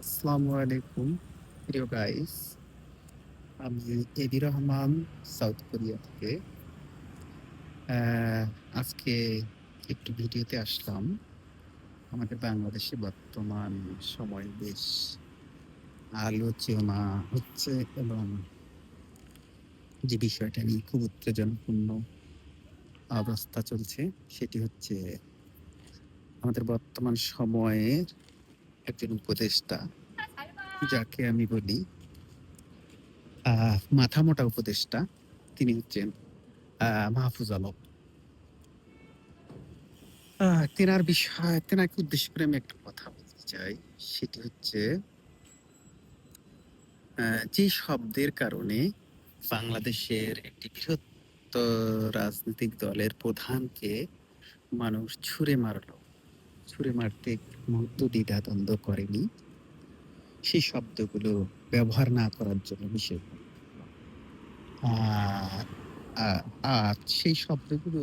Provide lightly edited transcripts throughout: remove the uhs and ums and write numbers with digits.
আসসালামু আলাইকুম প্রিয় গাইস। আমি এবি রহমান, সাউথ কোরিয়া থেকে। আহ, আজকে একটু ভিডিওতে আসলাম। আমাদের বাংলাদেশে বর্তমান সময় বেশ আলোচনা হচ্ছে এবং যে বিষয়টা নিয়ে খুব উত্তেজনাপূর্ণ অবস্থা চলছে সেটি হচ্ছে আমাদের বর্তমান সময়ের একজন উপদেষ্টা, যাকে আমি বলি মাথা মোটা উপদেষ্টা। তিনি হচ্ছেন মাহফুজ আলম। তেনাকে উদ্দেশ্য করে আমি একটা কথা বলতে চাই। সেটি হচ্ছে যে শব্দের কারণে বাংলাদেশের একটি বৃহত্তর রাজনৈতিক দলের প্রধানকে মানুষ ছুঁড়ে মারতে মুহূর্ত দ্বিধাদ্বন্দ্ব করেনি, সেই শব্দগুলো ব্যবহার না করার জন্য বিশেষ। আর আ- আর সেই শব্দগুলো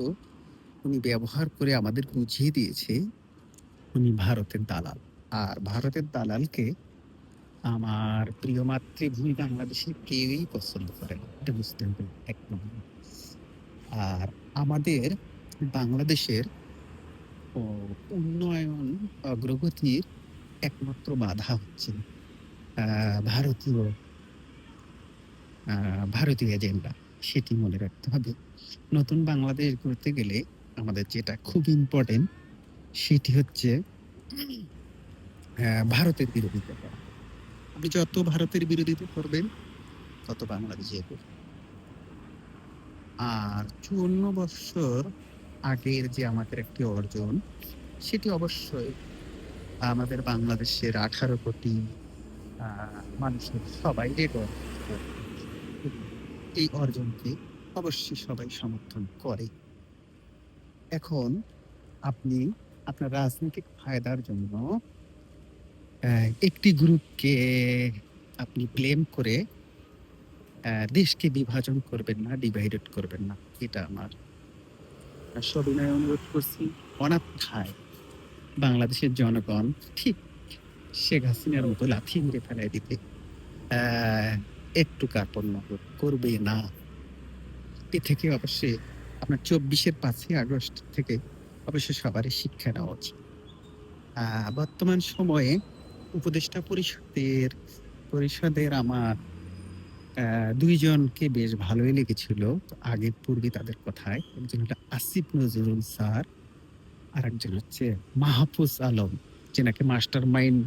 উনি ব্যবহার করে আমাদের বুঝিয়ে দিয়েছে উনি ভারতের দালাল। আর ভারতের দালালকে আমার প্রিয় মাতৃভূমি বাংলাদেশের কেউই পছন্দ করে না, এটা বুঝতে হবে এক নম্বর। আর আমাদের বাংলাদেশের ও, উন্নয়ন অগ্রগতির একমাত্র বাধা হচ্ছে ভারতীয় ভারতীয় এজেন্ডা। সেটি মনে রাখতে হবে। নতুন বাংলাদেশ গড়তে গেলে আমাদের যেটা খুব ইম্পর্টেন্ট সেটি হচ্ছে ভারতের বিরোধিতা করা। আপনি যত ভারতের বিরোধিতা করবেন তত বাংলাদেশ এগোবে। আর ৫৪ বৎসর আগের যে আমাদের একটি অর্জন, সেটি অবশ্যই আমাদের বাংলাদেশের ১৮ কোটি মানুষের সবাই রেকর্ড। এই অর্জনকে অবশ্যই সবাই সমর্থন করে। এখন আপনি আপনার রাজনৈতিক ফায়দার জন্য একটি গ্রুপকে আপনি ব্লেম করে দেশকে বিভাজন করবেন না, ডিভাইডেড করবেন না। এটা আমার সবিনয় অনুরোধ করছি। অনাথায় বাংলাদেশের জনগণ ঠিক শেখ হাসিনার মতো লাথি মেরে ফেলাই দিতে আহ, একটু কার্পণ্য বোধ করবে না। এ থেকে অবশ্যই আপনার ২৪-৫ই আগস্ট থেকে অবশ্যই সবারই শিক্ষা নেওয়া উচিত। বর্তমান সময়ে উপদেষ্টা পরিষদের আমার দুইজনকে বেশ ভালোই লেগেছিল আগে পূর্বে তাদের কথায়। একজন হলো আসিফ নজরুল স্যার, আর একজন হচ্ছে মাহফুজ আলম, যেনাকে মাস্টার মাইন্ড